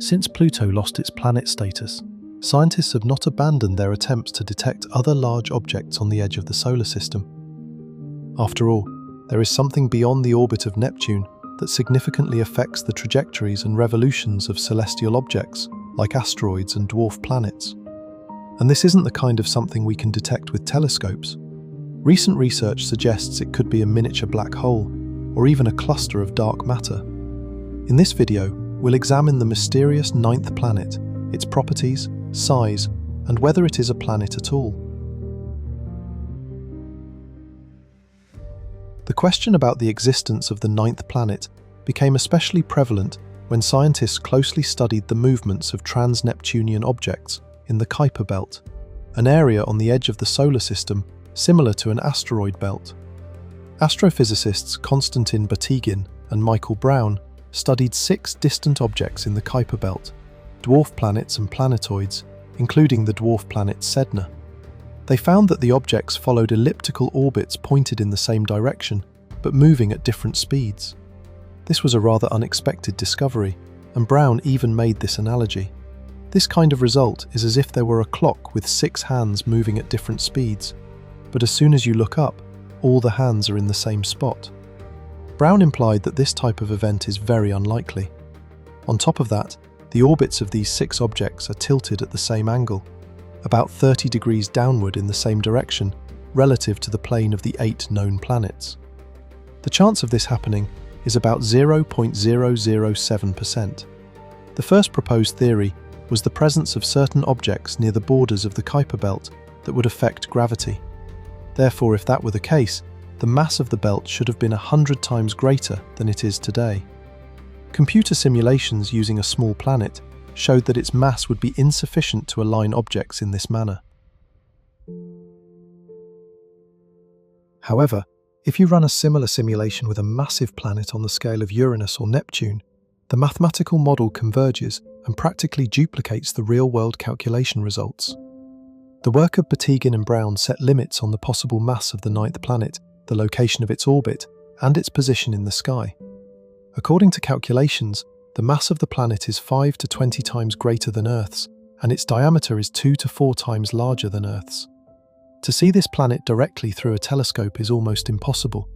Since Pluto lost its planet status, scientists have not abandoned their attempts to detect other large objects on the edge of the solar system. After all, there is something beyond the orbit of Neptune that significantly affects the trajectories and revolutions of celestial objects, like asteroids and dwarf planets. And this isn't the kind of something we can detect with telescopes. Recent research suggests it could be a miniature black hole, or even a cluster of dark matter. In this video, we'll examine the mysterious ninth planet, its properties, size, and whether it is a planet at all. The question about the existence of the ninth planet became especially prevalent when scientists closely studied the movements of trans-Neptunian objects in the Kuiper Belt, an area on the edge of the solar system similar to an asteroid belt. Astrophysicists Konstantin Batygin and Michael Brown studied 6 distant objects in the Kuiper Belt, dwarf planets and planetoids, including the dwarf planet Sedna. They found that the objects followed elliptical orbits pointed in the same direction, but moving at different speeds. This was a rather unexpected discovery, and Brown even made this analogy. This kind of result is as if there were a clock with 6 hands moving at different speeds, but as soon as you look up, all the hands are in the same spot. Brown implied that this type of event is very unlikely. On top of that, the orbits of these 6 objects are tilted at the same angle, about 30 degrees downward in the same direction, relative to the plane of the 8 known planets. The chance of this happening is about 0.007%. The first proposed theory was the presence of certain objects near the borders of the Kuiper Belt that would affect gravity. Therefore, if that were the case, the mass of the belt should have been 100 times greater than it is today. Computer simulations using a small planet showed that its mass would be insufficient to align objects in this manner. However, if you run a similar simulation with a massive planet on the scale of Uranus or Neptune, the mathematical model converges and practically duplicates the real-world calculation results. The work of Batygin and Brown set limits on the possible mass of the ninth planet, the location of its orbit, and its position in the sky. According to calculations, the mass of the planet is 5 to 20 times greater than Earth's, and its diameter is 2 to 4 times larger than Earth's. To see this planet directly through a telescope is almost impossible.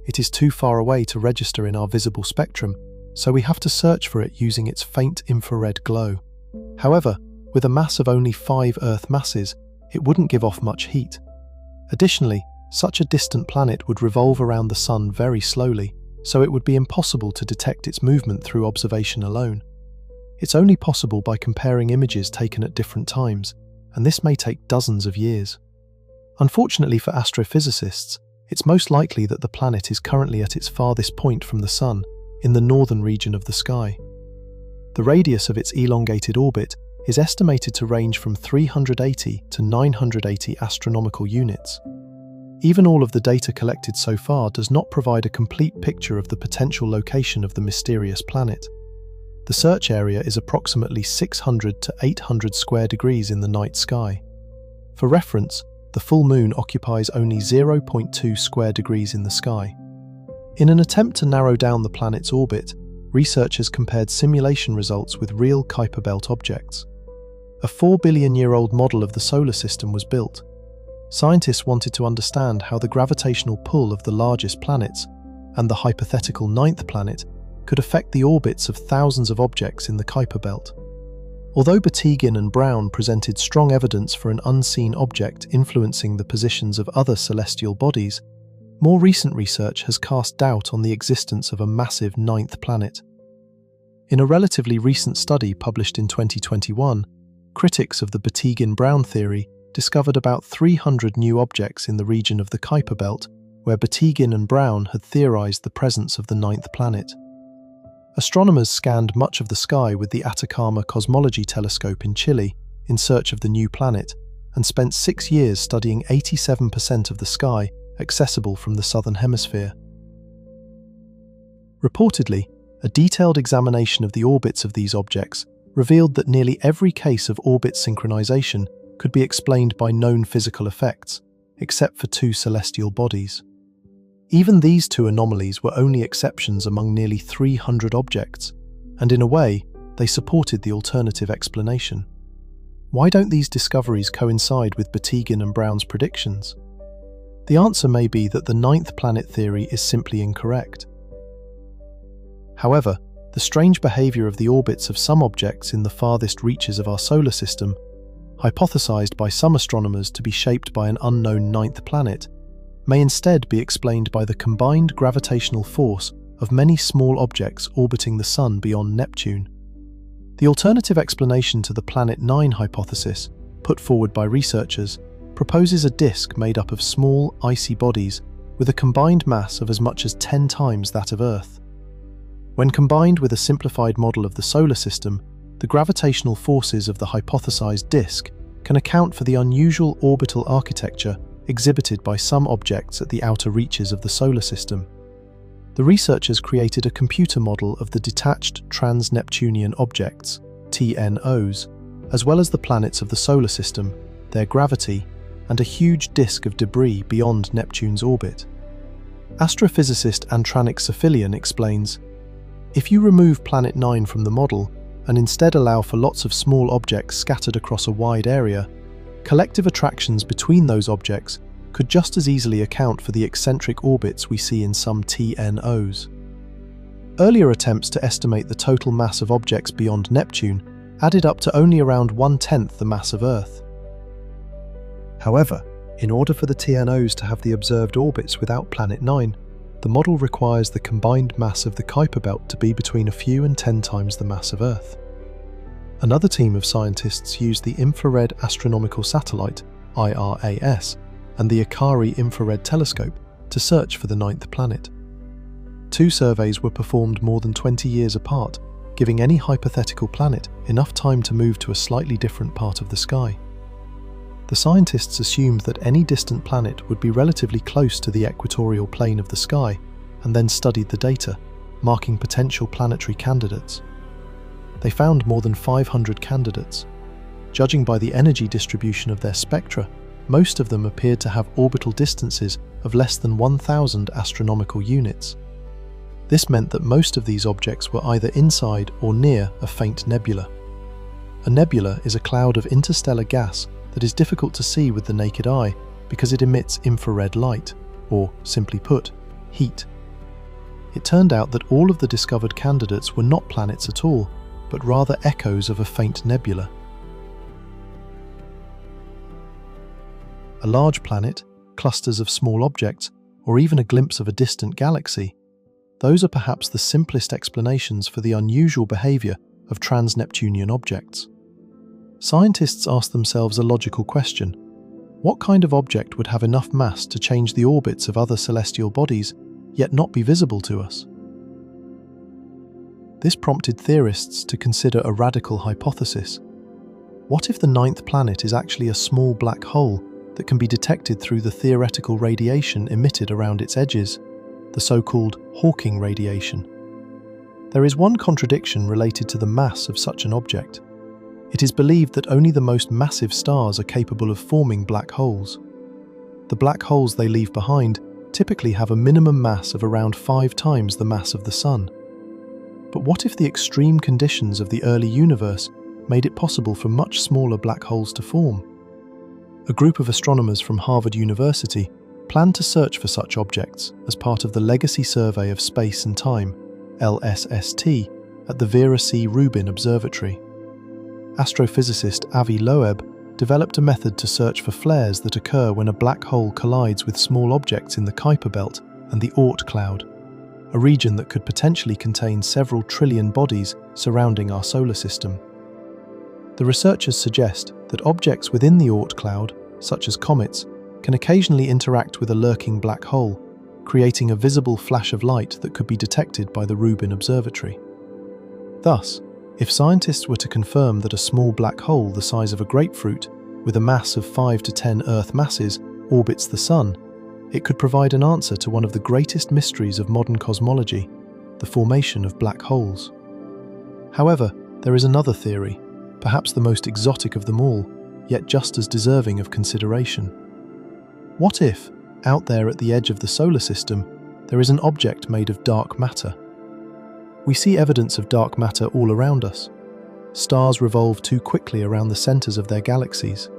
It is too far away to register in our visible spectrum, so we have to search for it using its faint infrared glow. However, with a mass of only 5 Earth masses, it wouldn't give off much heat. Additionally, such a distant planet would revolve around the Sun very slowly, so it would be impossible to detect its movement through observation alone. It's only possible by comparing images taken at different times, and this may take dozens of years. Unfortunately for astrophysicists, it's most likely that the planet is currently at its farthest point from the Sun, in the northern region of the sky. The radius of its elongated orbit is estimated to range from 380 to 980 astronomical units. Even all of the data collected so far does not provide a complete picture of the potential location of the mysterious planet. The search area is approximately 600 to 800 square degrees in the night sky. For reference, the full moon occupies only 0.2 square degrees in the sky. In an attempt to narrow down the planet's orbit, researchers compared simulation results with real Kuiper Belt objects. A 4-billion-year-old model of the solar system was built. Scientists wanted to understand how the gravitational pull of the largest planets and the hypothetical ninth planet could affect the orbits of thousands of objects in the Kuiper Belt. Although Batygin and Brown presented strong evidence for an unseen object influencing the positions of other celestial bodies, more recent research has cast doubt on the existence of a massive ninth planet. In a relatively recent study published in 2021, critics of the Batygin-Brown theory discovered about 300 new objects in the region of the Kuiper Belt, where Batygin and Brown had theorized the presence of the ninth planet. Astronomers scanned much of the sky with the Atacama Cosmology Telescope in Chile in search of the new planet, and spent 6 years studying 87% of the sky accessible from the southern hemisphere. Reportedly, a detailed examination of the orbits of these objects revealed that nearly every case of orbit synchronization could be explained by known physical effects, except for 2 celestial bodies. Even these 2 anomalies were only exceptions among nearly 300 objects, and in a way, they supported the alternative explanation. Why don't these discoveries coincide with Batygin and Brown's predictions? The answer may be that the ninth planet theory is simply incorrect. However, the strange behavior of the orbits of some objects in the farthest reaches of our solar system, hypothesized by some astronomers to be shaped by an unknown ninth planet, may instead be explained by the combined gravitational force of many small objects orbiting the Sun beyond Neptune. The alternative explanation to the Planet 9 hypothesis, put forward by researchers, proposes a disk made up of small, icy bodies with a combined mass of as much as 10 times that of Earth. When combined with a simplified model of the solar system, the gravitational forces of the hypothesized disk can account for the unusual orbital architecture exhibited by some objects at the outer reaches of the solar system. The researchers created a computer model of the detached trans-Neptunian objects, TNOs, as well as the planets of the solar system, their gravity, and a huge disk of debris beyond Neptune's orbit. Astrophysicist Antranik Safilian explains, "If you remove Planet 9 from the model and instead allow for lots of small objects scattered across a wide area, collective attractions between those objects could just as easily account for the eccentric orbits we see in some TNOs." Earlier attempts to estimate the total mass of objects beyond Neptune added up to only around 1/10 the mass of Earth. However, in order for the TNOs to have the observed orbits without Planet 9, the model requires the combined mass of the Kuiper Belt to be between a few and 10 times the mass of Earth. Another team of scientists used the Infrared Astronomical Satellite, IRAS, and the Akari Infrared Telescope to search for the ninth planet. Two surveys were performed more than 20 years apart, giving any hypothetical planet enough time to move to a slightly different part of the sky. The scientists assumed that any distant planet would be relatively close to the equatorial plane of the sky, and then studied the data, marking potential planetary candidates. They found more than 500 candidates. Judging by the energy distribution of their spectra, most of them appeared to have orbital distances of less than 1,000 astronomical units. This meant that most of these objects were either inside or near a faint nebula. A nebula is a cloud of interstellar gas that is difficult to see with the naked eye because it emits infrared light, or, simply put, heat. It turned out that all of the discovered candidates were not planets at all, but rather echoes of a faint nebula. A large planet, clusters of small objects, or even a glimpse of a distant galaxy, those are perhaps the simplest explanations for the unusual behavior of trans-Neptunian objects. Scientists ask themselves a logical question: what kind of object would have enough mass to change the orbits of other celestial bodies, yet not be visible to us? This prompted theorists to consider a radical hypothesis. What if the ninth planet is actually a small black hole that can be detected through the theoretical radiation emitted around its edges, the so-called Hawking radiation? There is one contradiction related to the mass of such an object. It is believed that only the most massive stars are capable of forming black holes. The black holes they leave behind typically have a minimum mass of around 5 times the mass of the Sun. But what if the extreme conditions of the early universe made it possible for much smaller black holes to form? A group of astronomers from Harvard University planned to search for such objects as part of the Legacy Survey of Space and Time, LSST, at the Vera C. Rubin Observatory. Astrophysicist Avi Loeb developed a method to search for flares that occur when a black hole collides with small objects in the Kuiper Belt and the Oort cloud, a region that could potentially contain several trillion bodies surrounding our solar system. The researchers suggest that objects within the Oort cloud, such as comets, can occasionally interact with a lurking black hole, creating a visible flash of light that could be detected by the Rubin Observatory. Thus, if scientists were to confirm that a small black hole the size of a grapefruit, with a mass of 5 to 10 Earth masses, orbits the Sun, it could provide an answer to one of the greatest mysteries of modern cosmology, the formation of black holes. However, there is another theory, perhaps the most exotic of them all, yet just as deserving of consideration. What if, out there at the edge of the solar system, there is an object made of dark matter? We see evidence of dark matter all around us, Stars revolve too quickly around the centers of their galaxies.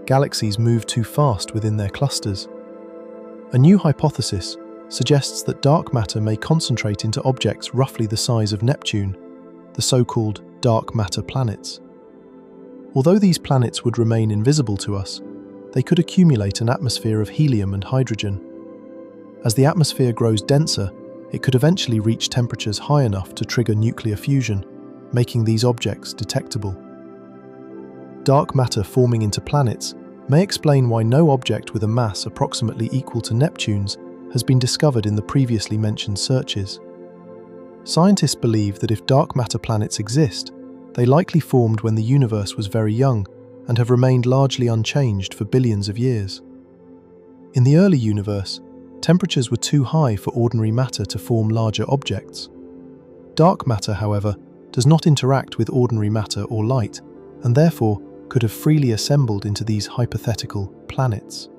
Galaxies move too fast within their clusters. A new hypothesis suggests that dark matter may concentrate into objects roughly the size of Neptune, the so-called dark matter planets. Although these planets would remain invisible to us, they could accumulate an atmosphere of helium and hydrogen. As the atmosphere grows denser, it could eventually reach temperatures high enough to trigger nuclear fusion, making these objects detectable. Dark matter forming into planets may explain why no object with a mass approximately equal to Neptune's has been discovered in the previously mentioned searches. Scientists believe that if dark matter planets exist, they likely formed when the universe was very young and have remained largely unchanged for billions of years. In the early universe, temperatures were too high for ordinary matter to form larger objects. Dark matter, however, does not interact with ordinary matter or light, and therefore could have freely assembled into these hypothetical planets.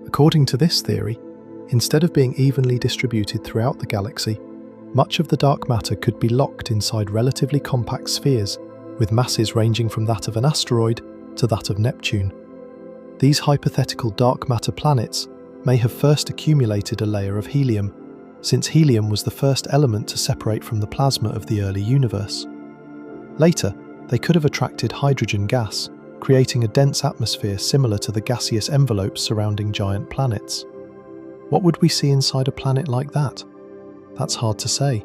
According to this theory, instead of being evenly distributed throughout the galaxy, much of the dark matter could be locked inside relatively compact spheres, with masses ranging from that of an asteroid to that of Neptune. These hypothetical dark matter planets may have first accumulated a layer of helium, since helium was the first element to separate from the plasma of the early universe. Later, they could have attracted hydrogen gas, creating a dense atmosphere similar to the gaseous envelopes surrounding giant planets. What would we see inside a planet like that? That's hard to say.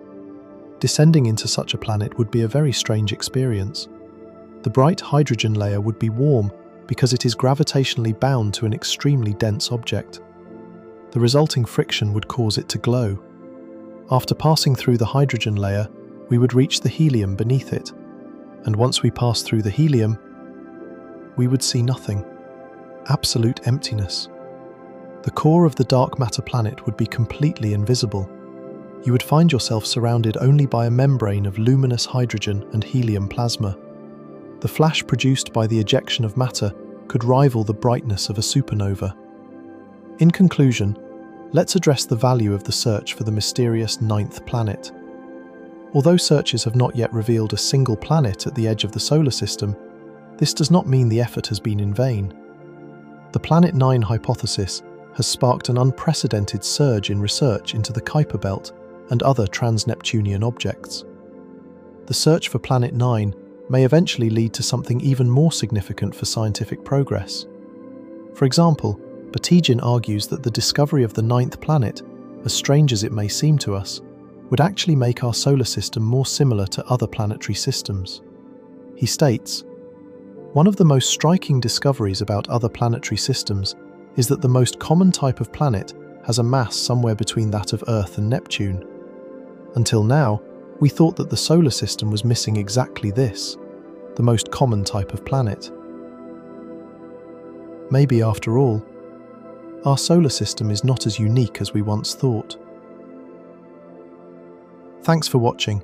Descending into such a planet would be a very strange experience. The bright hydrogen layer would be warm because it is gravitationally bound to an extremely dense object. The resulting friction would cause it to glow. After passing through the hydrogen layer, we would reach the helium beneath it, and once we pass through the helium, we would see nothing. Absolute emptiness. The core of the dark matter planet would be completely invisible. You would find yourself surrounded only by a membrane of luminous hydrogen and helium plasma. The flash produced by the ejection of matter could rival the brightness of a supernova. In conclusion, let's address the value of the search for the mysterious ninth planet. Although searches have not yet revealed a single planet at the edge of the solar system, this does not mean the effort has been in vain. The Planet 9 hypothesis has sparked an unprecedented surge in research into the Kuiper Belt and other trans-Neptunian objects. The search for Planet 9 may eventually lead to something even more significant for scientific progress. For example, Batygin argues that the discovery of the ninth planet, as strange as it may seem to us, would actually make our solar system more similar to other planetary systems. He states, "One of the most striking discoveries about other planetary systems is that the most common type of planet has a mass somewhere between that of Earth and Neptune. Until now, we thought that the solar system was missing exactly this, the most common type of planet. Maybe after all, our solar system is not as unique as we once thought." Thanks for watching.